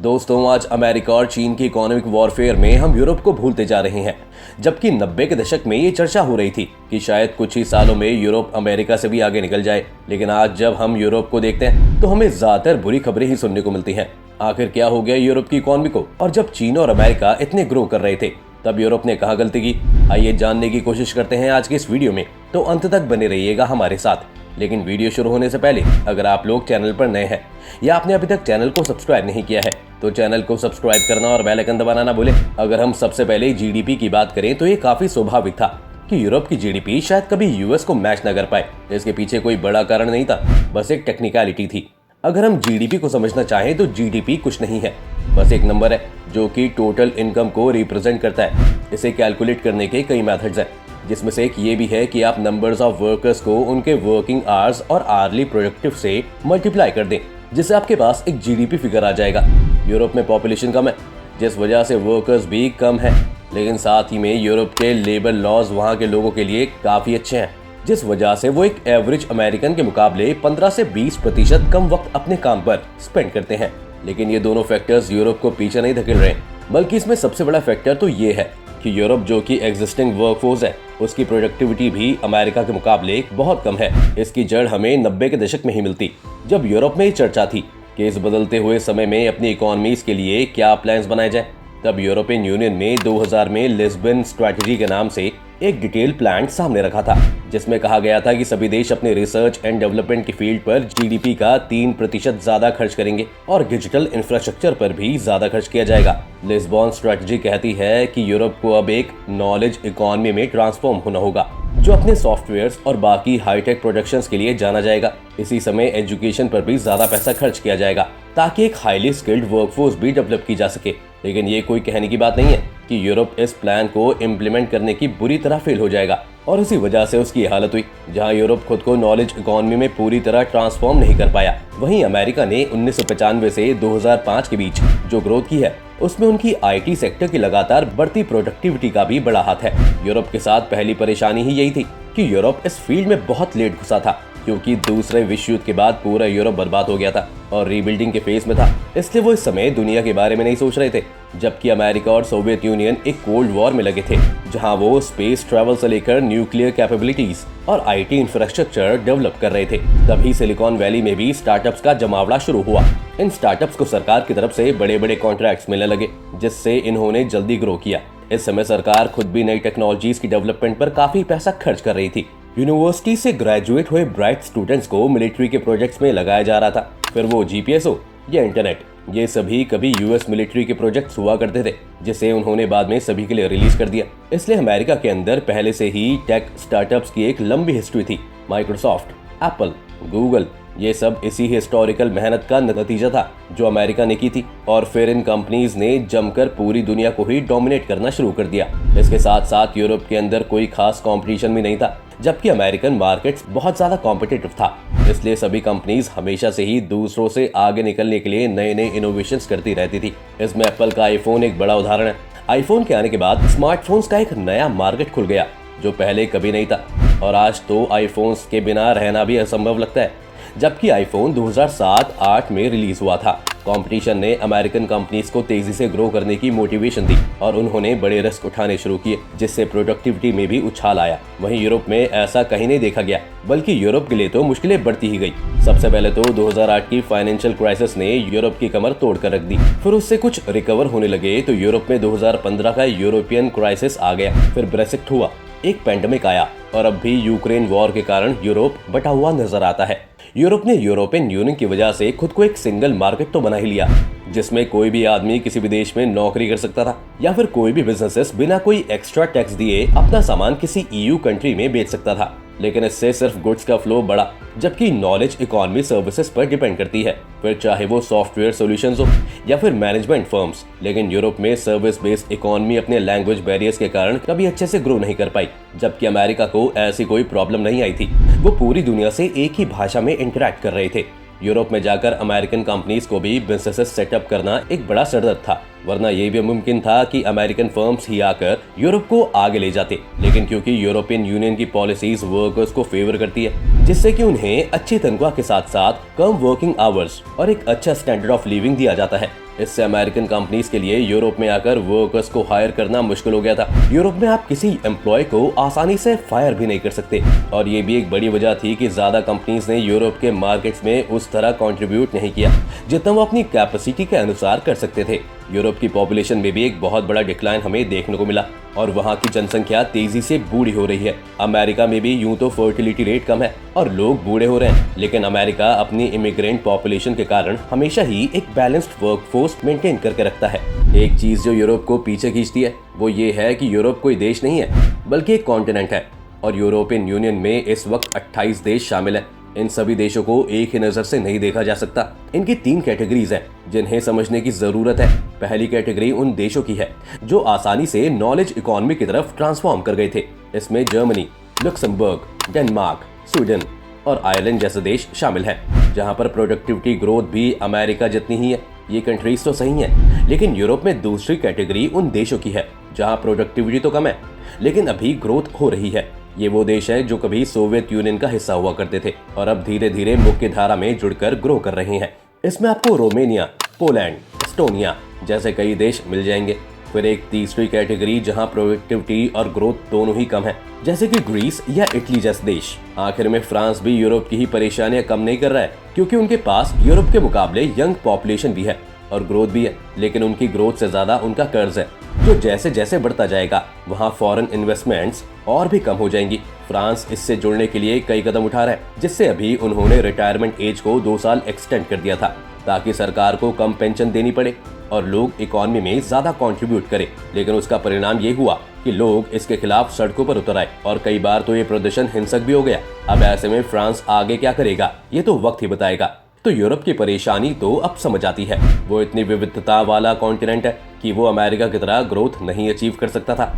दोस्तों, आज अमेरिका और चीन की इकोनॉमिक वॉरफेयर में हम यूरोप को भूलते जा रहे हैं। जबकि 90 के दशक में ये चर्चा हो रही थी कि शायद कुछ ही सालों में यूरोप अमेरिका से भी आगे निकल जाए, लेकिन आज जब हम यूरोप को देखते हैं तो हमें ज्यादातर बुरी खबरें ही सुनने को मिलती हैं। आखिर क्या हो गया यूरोप की इकोनॉमी को? और जब चीन और अमेरिका इतने ग्रो कर रहे थे तब यूरोप ने कहाँ गलती की? आइए जानने की कोशिश करते हैं आज के इस वीडियो में, तो अंत तक बने रहिएगा हमारे साथ। लेकिन वीडियो शुरू होने से पहले अगर आप लोग चैनल पर नए हैं या आपने अभी तक चैनल को सब्सक्राइब नहीं किया है तो चैनल को सब्सक्राइब करना और बेल आइकन दबाना ना भूलें। अगर हम सबसे पहले जीडीपी की बात करें तो ये काफी स्वाभाविक था कि यूरोप की जीडीपी शायद कभी यूएस को मैच न कर पाए। इसके पीछे कोई बड़ा कारण नहीं था, बस एक टेक्निकलिटी थी। अगर हम जीडीपी को समझना चाहें तो जीडीपी कुछ नहीं है, बस एक नंबर है जो कि टोटल इनकम को रिप्रेजेंट करता है। इसे कैलकुलेट करने के कई मेथड्स हैं, जिसमें से एक ये भी है कि आप नंबर्स ऑफ वर्कर्स को उनके वर्किंग आवर्स और आर्ली प्रोडक्टिव से मल्टीप्लाई कर दें, जिससे आपके पास एक जीडीपी फिगर आ जाएगा। यूरोप में पॉपुलेशन कम है, जिस वजह से वर्कर्स भी कम है, लेकिन साथ ही में यूरोप के लेबर लॉज वहाँ के लोगों के लिए काफी अच्छे हैं, जिस वजह से वो एक एवरेज अमेरिकन के मुकाबले 15 से 20% कम वक्त अपने काम पर स्पेंड करते हैं। लेकिन ये दोनों फैक्टर्स यूरोप को पीछे नहीं धकेल रहे, बल्कि इसमें सबसे बड़ा फैक्टर तो ये है कि यूरोप जो कि एग्जिस्टिंग वर्कफोर्स है उसकी प्रोडक्टिविटी भी अमेरिका के मुकाबले बहुत कम है। इसकी जड़ हमें 90 के दशक में ही मिलती, जब यूरोप में ये चर्चा थी कि इस बदलते हुए समय में अपनी इकोनॉमीज के लिए क्या प्लान्स बनाए जाए। तब यूरोपियन यूनियन में 2000 में लिस्बन स्ट्रैटेजी के नाम से एक डिटेल प्लान सामने रखा था, जिसमें कहा गया था कि सभी देश अपने रिसर्च एंड डेवलपमेंट की फील्ड पर जीडीपी का 3% ज्यादा खर्च करेंगे और डिजिटल इंफ्रास्ट्रक्चर पर भी ज्यादा खर्च किया जाएगा। लिस्बन स्ट्रैटेजी कहती है कि यूरोप को अब एक नॉलेज इकोनॉमी में ट्रांसफॉर्म होना होगा, जो अपने सॉफ्टवेयर्स और बाकी हाईटेक प्रोडक्शंस के लिए जाना जाएगा। इसी समय एजुकेशन पर भी ज्यादा पैसा खर्च किया जाएगा ताकि एक हाईली स्किल्ड वर्कफोर्स भी डेवलप की जा सके। लेकिन ये कोई कहने की बात नहीं है कि यूरोप इस प्लान को इम्प्लीमेंट करने की बुरी तरह फेल हो जाएगा, और इसी वजह से उसकी हालत हुई जहां यूरोप खुद को नॉलेज इकोनॉमी में पूरी तरह ट्रांसफॉर्म नहीं कर पाया। वहीं अमेरिका ने 1995 से 2005 के बीच जो ग्रोथ की है उसमें उनकी आईटी सेक्टर की लगातार बढ़ती प्रोडक्टिविटी का भी बड़ा हाथ है। यूरोप के साथ पहली परेशानी ही यही थी कि यूरोप इस फील्ड में बहुत लेट घुसा था, क्योंकि दूसरे विश्व युद्ध के बाद पूरा यूरोप बर्बाद हो गया था और रीबिल्डिंग के फेज में था। इसलिए वो इस समय दुनिया के बारे में नहीं सोच रहे थे, जबकि अमेरिका और सोवियत यूनियन एक कोल्ड वॉर में लगे थे, जहां वो स्पेस ट्रैवल से लेकर न्यूक्लियर कैपेबिलिटीज और आईटी इंफ्रास्ट्रक्चर डेवलप कर रहे थे। तभी सिलिकॉन वैली में भी स्टार्टअप्स का जमावड़ा शुरू हुआ। इन स्टार्टअप्स को सरकार की तरफ से बड़े बड़े कॉन्ट्रैक्ट्स मिलने लगे, जिससे इन्होंने जल्दी ग्रो किया। इस समय सरकार खुद भी नई टेक्नोलॉजीज की डेवलपमेंट पर काफी पैसा खर्च कर रही थी। यूनिवर्सिटी से ग्रेजुएट हुए ब्राइट स्टूडेंट्स को मिलिट्री के प्रोजेक्ट्स में लगाया जा रहा था, फिर वो जीपीएस हो या इंटरनेट, ये सभी कभी यूएस मिलिट्री के प्रोजेक्ट्स हुआ करते थे, जिसे उन्होंने बाद में सभी के लिए रिलीज कर दिया। इसलिए अमेरिका के अंदर पहले से ही टेक स्टार्टअप्स की एक लंबी हिस्ट्री थी। माइक्रोसॉफ्ट, एप्पल, गूगल, ये सब इसी हिस्टोरिकल मेहनत का नतीजा था जो अमेरिका ने की थी, और फिर इन कंपनीज ने जमकर पूरी दुनिया को ही डोमिनेट करना शुरू कर दिया। इसके साथ साथ यूरोप के अंदर कोई खास कंपटीशन भी नहीं था, जबकि अमेरिकन मार्केट्स बहुत ज्यादा कॉम्पिटिटिव था। इसलिए सभी कंपनीज हमेशा से ही दूसरों से आगे निकलने के लिए नए नए इनोवेशंस करती रहती थी। इसमें एप्पल का आईफोन एक बड़ा उदाहरण है। आईफोन के आने के बाद स्मार्टफोन्स का एक नया मार्केट खुल गया जो पहले कभी नहीं था, और आज तो आईफोन्स के बिना रहना भी असंभव लगता है। जबकि आईफोन 2007-8 में रिलीज हुआ था, कंपटीशन ने अमेरिकन कंपनीज को तेजी से ग्रो करने की मोटिवेशन दी और उन्होंने बड़े रिस्क उठाने शुरू किए, जिससे प्रोडक्टिविटी में भी उछाल आया। वहीं यूरोप में ऐसा कहीं नहीं देखा गया, बल्कि यूरोप के लिए तो मुश्किलें बढ़ती ही गई। सबसे पहले तो 2008 की फाइनेंशियल क्राइसिस ने यूरोप की कमर तोड़ कर रख दी। फिर उससे कुछ रिकवर होने लगे तो यूरोप में 2015 का यूरोपियन क्राइसिस आ गया। फिर ब्रेक्सिट हुआ, एक पेंडेमिक आया, और अब भी यूक्रेन वॉर के कारण यूरोप बटा हुआ नजर आता है। यूरोप ने यूरोपियन यूनियन की वजह से खुद को एक सिंगल मार्केट तो बना ही लिया, जिसमें कोई भी आदमी किसी भी देश में नौकरी कर सकता था, या फिर कोई भी बिजनेसेस बिना कोई एक्स्ट्रा टैक्स दिए अपना सामान किसी ईयू कंट्री में बेच सकता था। लेकिन इससे सिर्फ गुड्स का फ्लो बढ़ा, जबकि नॉलेज इकोनॉमी सर्विसेज पर डिपेंड करती है, फिर चाहे वो सॉफ्टवेयर सॉल्यूशंस हो या फिर मैनेजमेंट फर्म्स। लेकिन यूरोप में सर्विस बेस्ड इकोनॉमी अपने लैंग्वेज बैरियर्स के कारण कभी अच्छे से ग्रो नहीं कर पाई, जबकि अमेरिका को ऐसी कोई प्रॉब्लम नहीं आई थी। वो पूरी दुनिया से एक ही भाषा में इंटरेक्ट कर रहे थे। यूरोप में जाकर अमेरिकन कंपनीज को भी बिजनेसेस सेटअप करना एक बड़ा सरदर्द था, वरना ये भी मुमकिन था कि अमेरिकन फर्म्स ही आकर यूरोप को आगे ले जाते। लेकिन क्योंकि यूरोपियन यूनियन की पॉलिसीज वर्कर्स को फेवर करती है, जिससे कि उन्हें अच्छी तनख्वाह के साथ साथ कम वर्किंग आवर्स और एक अच्छा स्टैंडर्ड ऑफ लिविंग दिया जाता है, इससे अमेरिकन कंपनीज के लिए यूरोप में आकर वर्कर्स को हायर करना मुश्किल हो गया था। यूरोप में आप किसी एम्प्लॉय को आसानी से फायर भी नहीं कर सकते, और ये भी एक बड़ी वजह थी कि ज्यादा कंपनीज ने यूरोप के मार्केट्स में उस तरह कंट्रीब्यूट नहीं किया जितना वो अपनी कैपेसिटी के अनुसार कर सकते थे। यूरोप की पॉपुलेशन में भी एक बहुत बड़ा डिक्लाइन हमें देखने को मिला और वहाँ की जनसंख्या तेजी से बूढ़ी हो रही है। अमेरिका में भी यूं तो फर्टिलिटी रेट कम है और लोग बूढ़े हो रहे हैं, लेकिन अमेरिका अपनी इमिग्रेंट पॉपुलेशन के कारण हमेशा ही एक बैलेंस्ड वर्कफोर्स मेंटेन करके रखता है। एक चीज जो यूरोप को पीछे खींचती है वो ये है कि यूरोप कोई देश नहीं है बल्कि एक कॉन्टिनेंट है, और यूरोपियन यूनियन में इस वक्त 28 देश शामिल हैं। इन सभी देशों को एक ही नजर से नहीं देखा जा सकता। इनकी 3 कैटेगरीज हैं जिन्हें समझने की जरूरत है। पहली कैटेगरी उन देशों की है जो आसानी से नॉलेज इकोनॉमी की तरफ ट्रांसफॉर्म कर गए थे। इसमें जर्मनी, लक्समबर्ग, डेनमार्क, स्वीडन और आयरलैंड जैसे देश शामिल हैं, जहां पर प्रोडक्टिविटी ग्रोथ भी अमेरिका जितनी ही है। ये कंट्रीज तो सही हैं, लेकिन यूरोप में दूसरी कैटेगरी उन देशों की है जहां प्रोडक्टिविटी तो कम है लेकिन अभी ग्रोथ हो रही है। ये वो देश है जो कभी सोवियत यूनियन का हिस्सा हुआ करते थे और अब धीरे धीरे मुख्य धारा में जुड़कर ग्रो कर रहे हैं। इसमें आपको रोमेनिया, पोलैंड, एस्टोनिया जैसे कई देश मिल जाएंगे। फिर एक तीसरी कैटेगरी जहां प्रोडक्टिविटी और ग्रोथ दोनों ही कम है, जैसे कि ग्रीस या इटली जैसे देश। आखिर में फ्रांस भी यूरोप की ही परेशानियां कम नहीं कर रहा है, क्योंकि उनके पास यूरोप के मुकाबले यंग पॉपुलेशन भी है और ग्रोथ भी है, लेकिन उनकी ग्रोथ से ज्यादा उनका कर्ज है जो जैसे जैसे बढ़ता जाएगा वहाँ फॉरेन इन्वेस्टमेंट्स और भी कम हो जाएंगी। फ्रांस इससे जुड़ने के लिए कई कदम उठा रहा है, जिससे अभी उन्होंने रिटायरमेंट एज को 2 साल एक्सटेंड कर दिया था ताकि सरकार को कम पेंशन देनी पड़े और लोग इकोनॉमी में ज्यादा कंट्रीब्यूट करें। लेकिन उसका परिणाम ये हुआ कि लोग इसके खिलाफ सड़कों पर उतर आए और कई बार तो ये प्रदर्शन हिंसक भी हो गया। अब ऐसे में फ्रांस आगे क्या करेगा ये तो वक्त ही बताएगा। तो यूरोप की परेशानी तो अब समझ आती है। वो इतनी विविधता वाला कॉन्टिनेंट है कि वो अमेरिका की तरह ग्रोथ नहीं अचीव कर सकता था।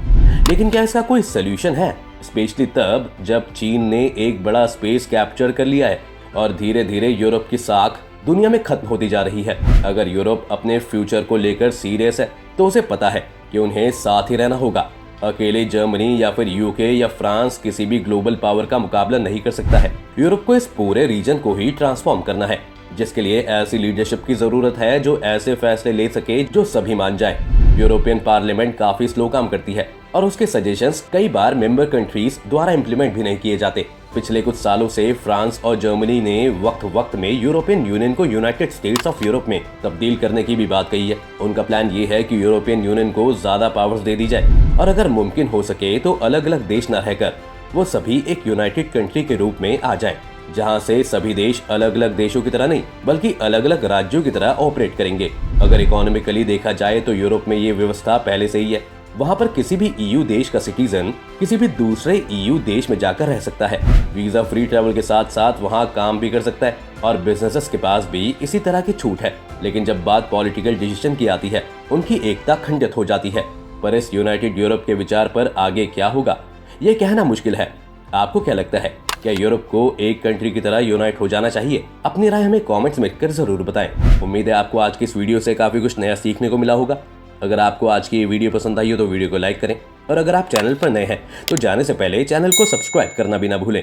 लेकिन क्या इसका कोई सोल्यूशन है, स्पेशली तब जब चीन ने एक बड़ा स्पेस कैप्चर कर लिया है और धीरे धीरे यूरोप की साख दुनिया में खत्म होती जा रही है। अगर यूरोप अपने फ्यूचर को लेकर सीरियस है तो उसे पता है कि उन्हें साथ ही रहना होगा। अकेले जर्मनी या फिर यूके या फ्रांस किसी भी ग्लोबल पावर का मुकाबला नहीं कर सकता है। यूरोप को इस पूरे रीजन को ही ट्रांसफॉर्म करना है, जिसके लिए ऐसी लीडरशिप की जरूरत है जो ऐसे फैसले ले सके जो सभी मान जाए। यूरोपियन पार्लियामेंट काफी स्लो काम करती है और उसके सजेशंस कई बार मेंबर कंट्रीज द्वारा इम्प्लीमेंट भी नहीं किए जाते। पिछले कुछ सालों से फ्रांस और जर्मनी ने वक्त वक्त में यूरोपियन यूनियन को यूनाइटेड स्टेट्स ऑफ यूरोप में तब्दील करने की भी बात कही है। उनका प्लान ये है कि यूरोपियन यूनियन को ज्यादा पावर्स दे दी जाए और अगर मुमकिन हो सके तो अलग अलग देश न रहकर वो सभी एक यूनाइटेड कंट्री के रूप में आ जाएं, जहां से सभी देश अलग अलग देशों की तरह नहीं बल्कि अलग अलग राज्यों की तरह ऑपरेट करेंगे। अगर इकोनॉमिकली देखा जाए तो यूरोप में ये व्यवस्था पहले से ही है। वहां पर किसी भी ईयू देश का सिटीजन किसी भी दूसरे ईयू देश में जाकर रह सकता है। वीजा फ्री ट्रैवल के साथ साथ वहां काम भी कर सकता है और बिजनेसेस के पास भी इसी तरह की छूट है। लेकिन जब बात पॉलिटिकल डिसीजन की आती है उनकी एकता खंडित हो जाती है। पर इस यूनाइटेड यूरोप के विचार पर आगे क्या होगा ये कहना मुश्किल है। आपको क्या लगता है, क्या यूरोप को एक कंट्री की तरह यूनाइट हो जाना चाहिए? अपनी राय हमें कमेंट्स में लिखकर जरूर बताएं। उम्मीद है आपको आज की इस वीडियो से काफी कुछ नया सीखने को मिला होगा। अगर आपको आज की ये वीडियो पसंद आई हो तो वीडियो को लाइक करें और अगर आप चैनल पर नए हैं तो जाने से पहले चैनल को सब्सक्राइब करना भी ना भूलें।